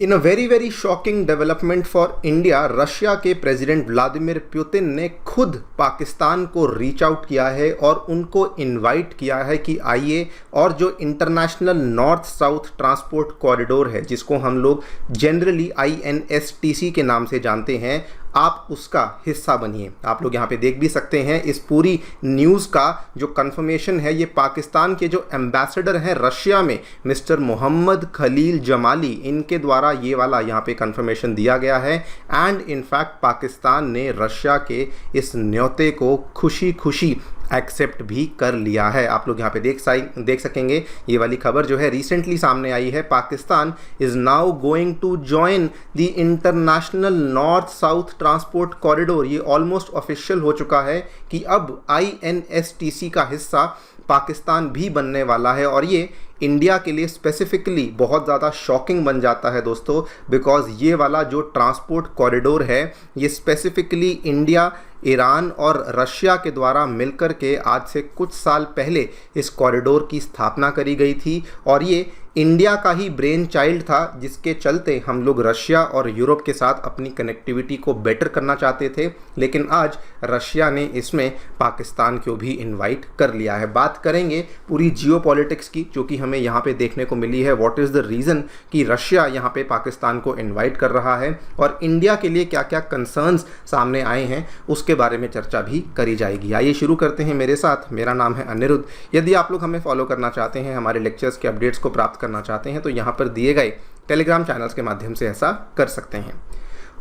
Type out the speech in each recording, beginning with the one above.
In a very shocking development for India, Russia के president Vladimir Putin ने खुद पाकिस्तान को रीच आउट किया है और उनको इनवाइट किया है कि आइए और जो international north south transport corridor है, जिसको हम लोग जनरली INSTC के नाम से जानते हैं, आप उसका हिस्सा बनिए। आप लोग यहाँ पे देख भी सकते हैं इस पूरी न्यूज़ का जो कंफर्मेशन है, ये पाकिस्तान के जो एम्बेसडर हैं रशिया में, मिस्टर मोहम्मद खलील जमाली, इनके द्वारा ये वाला यहाँ पे कंफर्मेशन दिया गया है। एंड इनफैक्ट पाकिस्तान ने रशिया के इस न्योते को खुशी खुशी एक्सेप्ट भी कर लिया है। आप लोग यहाँ पे देख सकेंगे, ये वाली खबर जो है रिसेंटली सामने आई है। Pakistan is now going to join the international north south transport corridor. ये ऑलमोस्ट ऑफिशियल हो चुका है कि अब INSTC का हिस्सा पाकिस्तान भी बनने वाला है। और ये इंडिया के लिए स्पेसिफिकली बहुत ज़्यादा शॉकिंग बन जाता है दोस्तों, बिकॉज ये वाला जो ट्रांसपोर्ट कॉरिडोर है, ये स्पेसिफिकली इंडिया, ईरान और रशिया के द्वारा मिलकर के आज से कुछ साल पहले इस कॉरिडोर की स्थापना करी गई थी। और ये इंडिया का ही ब्रेन चाइल्ड था, जिसके चलते हम लोग रशिया और यूरोप के साथ अपनी कनेक्टिविटी को बेटर करना चाहते थे। लेकिन आज रशिया ने इसमें पाकिस्तान को भी इनवाइट कर लिया है। बात करेंगे पूरी जियोपॉलिटिक्स की, जो कि हमें यहाँ पे देखने को मिली है। व्हाट इज़ द रीज़न कि रशिया यहाँ पे पाकिस्तान को इनवाइट कर रहा है, और इंडिया के लिए क्या क्या कंसर्न्स सामने आए हैं, उसके बारे में चर्चा भी करी जाएगी। आइए शुरू करते हैं मेरे साथ। मेरा नाम है अनिरुद्ध। यदि आप लोग हमें फॉलो करना चाहते हैं, हमारे लेक्चर्स के अपडेट्स को प्राप्त करना चाहते हैं, तो यहाँ पर दिए गए टेलीग्राम चैनल्स के माध्यम से ऐसा कर सकते हैं।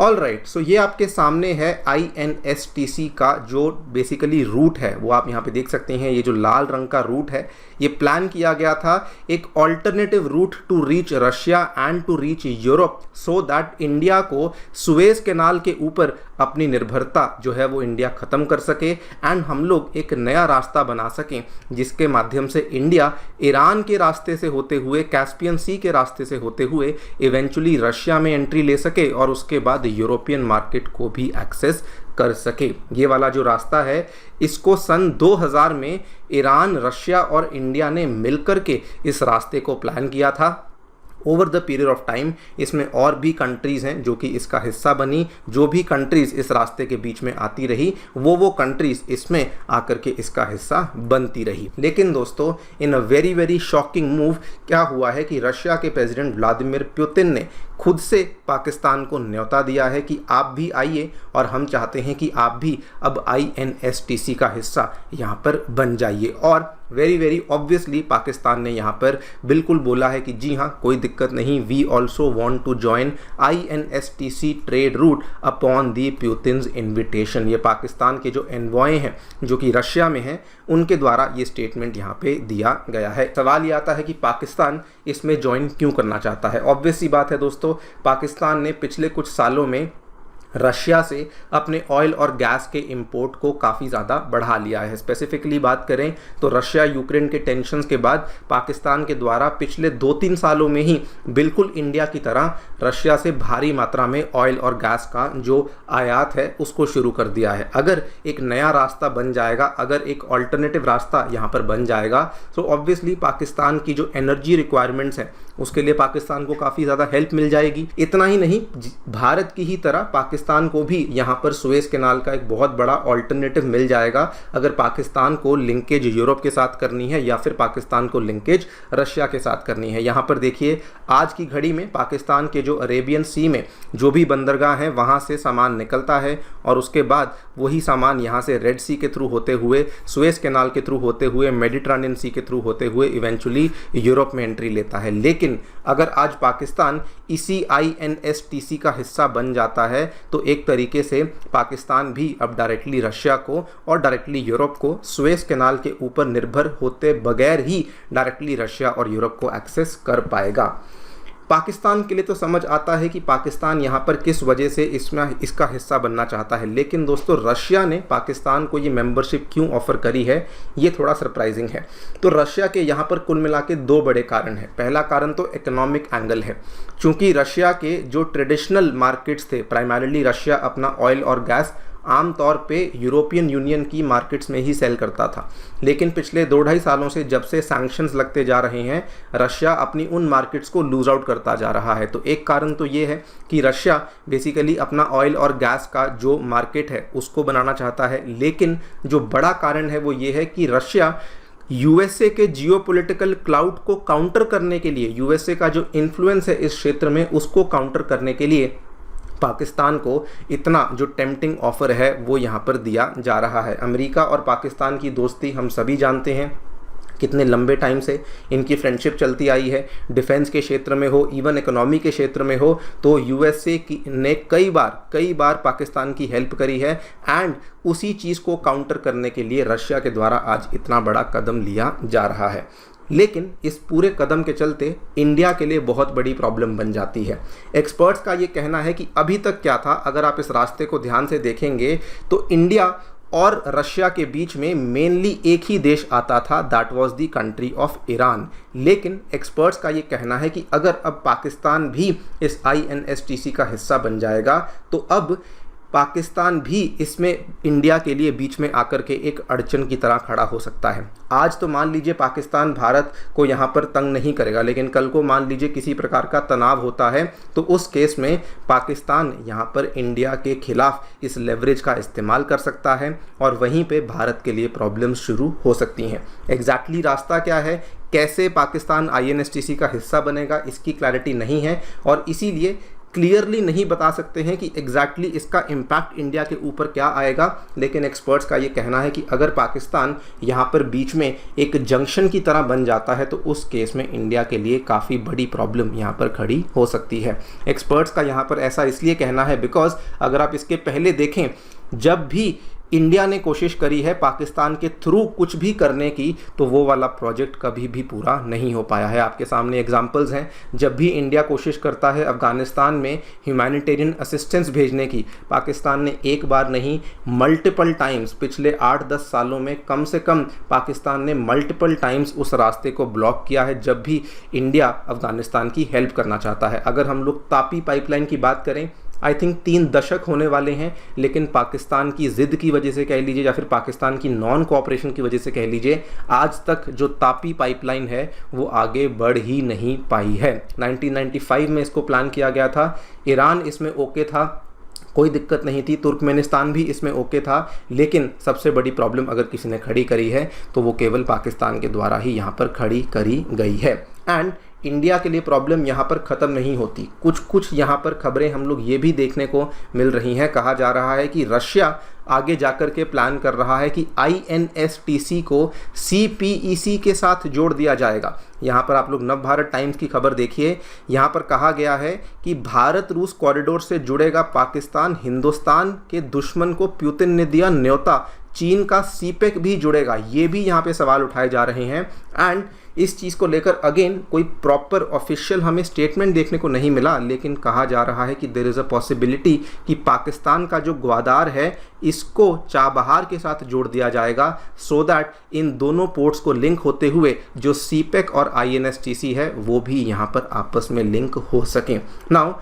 ऑल राइट, सो ये आपके सामने है INSTC का जो बेसिकली रूट है, वो आप यहाँ पे देख सकते हैं। ये जो लाल रंग का रूट है, ये प्लान किया गया था एक alternative route to reach Russia and to reach Europe, so that India को सुएज कैनाल के ऊपर अपनी निर्भरता जो है वो इंडिया ख़त्म कर सके, एंड हम लोग एक नया रास्ता बना सकें, जिसके माध्यम से इंडिया ईरान के रास्ते से होते हुए, कैस्पियन सी के रास्ते से होते हुए इवेंचुअली रशिया में एंट्री ले सके और उसके बाद यूरोपियन मार्केट को भी एक्सेस कर सके। ये वाला जो रास्ता है, इसको सन 2000 में ईरान, रशिया और इंडिया ने मिलकर के इस रास्ते को प्लान किया था। Over the period of time इसमें और भी कंट्रीज़ हैं जो कि इसका हिस्सा बनी। जो भी कंट्रीज़ इस रास्ते के बीच में आती रही, वो कंट्रीज़ इसमें आकर के इसका हिस्सा बनती रही। लेकिन दोस्तों, इन अ वेरी शॉकिंग मूव क्या हुआ है कि रशिया के प्रेसिडेंट व्लादिमीर पुतिन ने खुद से पाकिस्तान को न्योता दिया है कि आप भी आइए, और हम चाहते हैं कि आप भी अब INSTC का हिस्सा यहाँ पर बन जाइए। और वेरी ऑब्वियसली पाकिस्तान ने यहाँ पर बिल्कुल बोला है कि जी हाँ, कोई दिक्कत नहीं, we also want to join INSTC trade route upon the Putin's invitation. ये पाकिस्तान के जो एनवॉय हैं जो कि रशिया में हैं, उनके द्वारा ये स्टेटमेंट यहाँ पे दिया गया है। सवाल ये आता है कि पाकिस्तान इसमें ज्वाइन क्यों करना चाहता है। ऑब्वियस सी बात है दोस्तों, पाकिस्तान ने पिछले कुछ सालों में रशिया से अपने ऑयल और गैस के इंपोर्ट को काफ़ी ज़्यादा बढ़ा लिया है। स्पेसिफिकली बात करें तो रशिया यूक्रेन के टेंशन्स के बाद पाकिस्तान के द्वारा पिछले 2-3 सालों में ही बिल्कुल इंडिया की तरह रशिया से भारी मात्रा में ऑयल और गैस का जो आयात है उसको शुरू कर दिया है। अगर एक नया रास्ता बन जाएगा, अगर एक ऑल्टरनेटिव रास्ता यहाँ पर बन जाएगा, तो ऑब्वियसली पाकिस्तान की जो एनर्जी रिक्वायरमेंट्स हैं उसके लिए पाकिस्तान को काफ़ी ज़्यादा हेल्प मिल जाएगी। इतना ही नहीं, भारत की ही तरह पाकिस्तान को भी यहाँ पर सुएज कैनाल का एक बहुत बड़ा ऑल्टरनेटिव मिल जाएगा, अगर पाकिस्तान को लिंकेज यूरोप के साथ करनी है या फिर पाकिस्तान को लिंकेज रशिया के साथ करनी है। यहाँ पर देखिए, आज की घड़ी में पाकिस्तान के जो अरेबियन सी में जो भी बंदरगाह हैं, वहाँ से सामान निकलता है और उसके बाद वही सामान यहाँ से रेड सी के थ्रू होते हुए, सुएज कैनाल के थ्रू होते हुए, मेडिटरेनियन सी के थ्रू होते हुए इवेंचुअली यूरोप में एंट्री लेता है। लेकिन अगर आज पाकिस्तान इसी INSTC का हिस्सा बन जाता है, तो एक तरीके से पाकिस्तान भी अब डायरेक्टली रशिया को और डायरेक्टली यूरोप को सुएज कैनाल के ऊपर निर्भर होते बगैर ही डायरेक्टली रशिया और यूरोप को एक्सेस कर पाएगा। पाकिस्तान के लिए तो समझ आता है कि पाकिस्तान यहाँ पर किस वजह से इसका हिस्सा बनना चाहता है, लेकिन दोस्तों रशिया ने पाकिस्तान को ये मेंबरशिप क्यों ऑफ़र करी है, ये थोड़ा सरप्राइजिंग है। तो रशिया के यहाँ पर कुल मिला के 2 बड़े कारण हैं। पहला कारण तो इकोनॉमिक एंगल है, चूँकि रशिया के जो ट्रेडिशनल मार्केट्स थे, प्राइमरीली रशिया अपना ऑयल और गैस आमतौर पे यूरोपियन यूनियन की मार्केट्स में ही सेल करता था। लेकिन पिछले 2-2.5 सालों से जब से सैंक्शंस लगते जा रहे हैं, रशिया अपनी उन मार्केट्स को लूज आउट करता जा रहा है। तो एक कारण तो ये है कि रशिया बेसिकली अपना ऑयल और गैस का जो मार्केट है उसको बनाना चाहता है, लेकिन जो बड़ा कारण है वो ये है कि रशिया यूएसए के जियोपॉलिटिकल क्लाउड को काउंटर करने के लिए, यूएसए का जो इन्फ्लुएंस है इस क्षेत्र में उसको काउंटर करने के लिए पाकिस्तान को इतना जो टेम्पटिंग ऑफर है वो यहाँ पर दिया जा रहा है। अमेरिका और पाकिस्तान की दोस्ती हम सभी जानते हैं, कितने लंबे टाइम से इनकी फ्रेंडशिप चलती आई है। डिफेंस के क्षेत्र में हो, इवन इकोनॉमी के क्षेत्र में हो, तो यूएसए ने कई बार पाकिस्तान की हेल्प करी है। एंड उसी चीज़ को काउंटर करने के लिए रशिया के द्वारा आज इतना बड़ा कदम लिया जा रहा है। लेकिन इस पूरे कदम के चलते इंडिया के लिए बहुत बड़ी प्रॉब्लम बन जाती है। एक्सपर्ट्स का ये कहना है कि अभी तक क्या था, अगर आप इस रास्ते को ध्यान से देखेंगे तो इंडिया और रशिया के बीच में मेनली एक ही देश आता था, that was the country of Iran. लेकिन एक्सपर्ट्स का ये कहना है कि अगर अब पाकिस्तान भी इस INSTC का हिस्सा बन जाएगा तो अब पाकिस्तान भी इसमें इंडिया के लिए बीच में आकर के एक अड़चन की तरह खड़ा हो सकता है। आज तो मान लीजिए पाकिस्तान भारत को यहाँ पर तंग नहीं करेगा, लेकिन कल को मान लीजिए किसी प्रकार का तनाव होता है तो उस केस में पाकिस्तान यहाँ पर इंडिया के खिलाफ इस लेवरेज का इस्तेमाल कर सकता है और वहीं पे भारत के लिए प्रॉब्लम्स शुरू हो सकती हैं। एग्जैक्टली रास्ता क्या है, कैसे पाकिस्तान INSTC का हिस्सा बनेगा, इसकी क्लैरिटी नहीं है और इसीलिए क्लियरली नहीं बता सकते हैं कि एग्जैक्टली इसका इम्पैक्ट इंडिया के ऊपर क्या आएगा। लेकिन एक्सपर्ट्स का ये कहना है कि अगर पाकिस्तान यहाँ पर बीच में एक जंक्शन की तरह बन जाता है तो उस केस में इंडिया के लिए काफ़ी बड़ी प्रॉब्लम यहाँ पर खड़ी हो सकती है। एक्सपर्ट्स का यहाँ पर ऐसा इसलिए कहना है बिकॉज अगर आप इसके पहले देखें, जब भी इंडिया ने कोशिश करी है पाकिस्तान के थ्रू कुछ भी करने की तो वो वाला प्रोजेक्ट कभी भी पूरा नहीं हो पाया है। आपके सामने एग्जांपल्स हैं, जब भी इंडिया कोशिश करता है अफ़गानिस्तान में ह्यूमैनिटेरियन असिस्टेंस भेजने की, पाकिस्तान ने एक बार नहीं मल्टीपल टाइम्स पिछले 8-10 सालों में कम से कम पाकिस्तान ने मल्टीपल टाइम्स उस रास्ते को ब्लॉक किया है जब भी इंडिया अफ़गानिस्तान की हेल्प करना चाहता है। अगर हम लोग तापी पाइपलाइन की बात करें, आई थिंक 3 दशक होने वाले हैं, लेकिन पाकिस्तान की ज़िद की वजह से कह लीजिए या फिर पाकिस्तान की नॉन कोऑपरेशन की वजह से कह लीजिए, आज तक जो तापी पाइपलाइन है वो आगे बढ़ ही नहीं पाई है। 1995 में इसको प्लान किया गया था, ईरान इसमें ओके था, कोई दिक्कत नहीं थी, तुर्कमेनिस्तान भी इसमें ओके था, लेकिन सबसे बड़ी प्रॉब्लम अगर किसी ने खड़ी करी है तो वो केवल पाकिस्तान के द्वारा ही यहाँ पर खड़ी करी गई है। एंड इंडिया के लिए प्रॉब्लम यहाँ पर ख़त्म नहीं होती। कुछ यहाँ पर खबरें हम लोग ये भी देखने को मिल रही हैं, कहा जा रहा है कि रशिया आगे जाकर के प्लान कर रहा है कि INSTC को CPEC के साथ जोड़ दिया जाएगा। यहाँ पर आप लोग नवभारत टाइम्स की खबर देखिए, यहाँ पर कहा गया है कि भारत रूस कॉरिडोर से जुड़ेगा पाकिस्तान, हिंदुस्तान के दुश्मन को पुतिन ने दिया न्योता, चीन का CPEC भी जुड़ेगा। ये भी यहाँ पे सवाल उठाए जा रहे हैं। एंड इस चीज़ को लेकर अगेन कोई प्रॉपर ऑफिशियल हमें स्टेटमेंट देखने को नहीं मिला, लेकिन कहा जा रहा है कि देयर इज़ अ पॉसिबिलिटी कि पाकिस्तान का जो ग्वादार है इसको चाबहार के साथ जोड़ दिया जाएगा, सो दैट इन दोनों पोर्ट्स को लिंक होते हुए जो CPEC और INSTC है वो भी यहाँ पर आपस में लिंक हो सकें। नाउ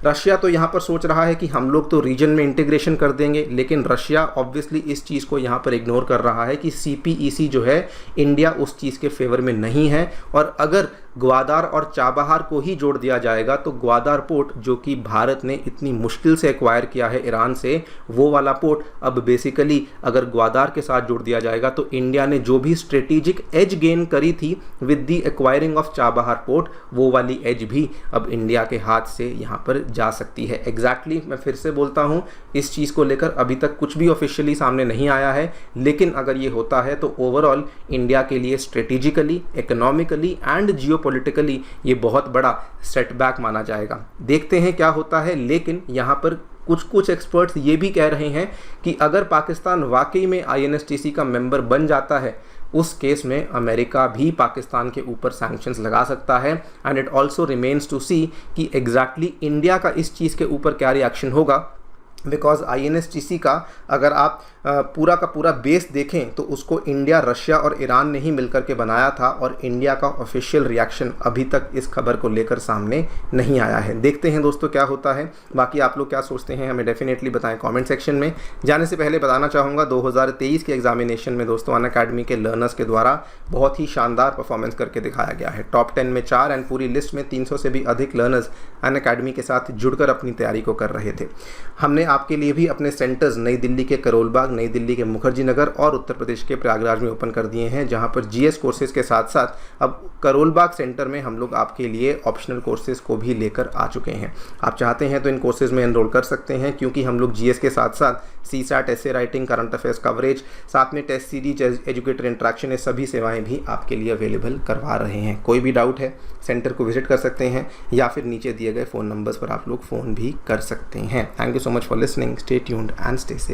रशिया तो यहाँ पर सोच रहा है कि हम लोग तो रीजन में इंटीग्रेशन कर देंगे, लेकिन रशिया ऑब्वियसली इस चीज़ को यहाँ पर इग्नोर कर रहा है कि CPEC जो है इंडिया उस चीज़ के फेवर में नहीं है। और अगर ग्वादार और चाबहार को ही जोड़ दिया जाएगा तो ग्वादार पोर्ट जो कि भारत ने इतनी मुश्किल से एक्वायर किया है ईरान से, वो वाला पोर्ट अब बेसिकली अगर ग्वादार के साथ जोड़ दिया जाएगा तो इंडिया ने जो भी स्ट्रेटेजिक एज गेन करी थी with the acquiring of Chabahar port, वो वाली एज भी अब इंडिया के हाथ से यहाँ पर जा सकती है। एग्जैक्टली मैं फिर से बोलता हूँ, इस चीज़ को लेकर अभी तक कुछ भी ऑफिशियली सामने नहीं आया है, लेकिन अगर ये होता है तो ओवरऑल इंडिया के लिए स्ट्रेटेजिकली, इकोनॉमिकली एंड जियोपॉलिटिकली ये बहुत बड़ा सेटबैक माना जाएगा। देखते हैं क्या होता है। लेकिन यहाँ पर कुछ एक्सपर्ट्स ये भी कह रहे हैं कि अगर पाकिस्तान वाकई में INSTC का मेंबर बन जाता है, उस केस में अमेरिका भी पाकिस्तान के ऊपर सैंक्शंस लगा सकता है। And it also remains to see कि एग्जैक्टली इंडिया का इस चीज़ के ऊपर क्या रिएक्शन होगा। बिकॉज INSTC का अगर आप पूरा का पूरा बेस देखें तो उसको इंडिया, रशिया और ईरान ने ही मिलकर के बनाया था और इंडिया का ऑफिशियल रिएक्शन अभी तक इस खबर को लेकर सामने नहीं आया है। देखते हैं दोस्तों क्या होता है। बाकी आप लोग क्या सोचते हैं हमें डेफिनेटली बताएं कमेंट सेक्शन में। जाने से पहले बताना चाहूँगा 2023 के एग्जामिनेशन में दोस्तों अनअकैडमी के लर्नर्स के द्वारा बहुत ही शानदार परफॉर्मेंस करके दिखाया गया है। टॉप 10 में 4 एंड पूरी लिस्ट में 300 से भी अधिक लर्नर्स अनअकैडमी के साथ जुड़कर अपनी तैयारी को कर रहे थे। हमने आपके लिए भी अपने सेंटर्स नई दिल्ली के करोल बाग, नई दिल्ली के मुखर्जी नगर और उत्तर प्रदेश के प्रयागराज में ओपन कर दिए हैं, जहां पर GS कोर्सेज के साथ साथ अब करोल बाग सेंटर में हम लोग आपके लिए ऑप्शनल कोर्सेज को भी लेकर आ चुके हैं। आप चाहते हैं तो इन कोर्सेज में एनरोल कर सकते हैं, क्योंकि हम लोग GS के साथ साथ CSAT, essay writing, current affairs coverage, साथ में टेस्ट सीरीज, एजुकेटर इंटरेक्शन, ये सभी सेवाएं भी आपके लिए अवेलेबल करवा रहे हैं। कोई भी डाउट है सेंटर को विजिट कर सकते हैं या फिर नीचे दिए गए फ़ोन नंबर्स पर आप लोग फ़ोन भी कर सकते हैं। Thank you so much for listening. Stay tuned and stay safe.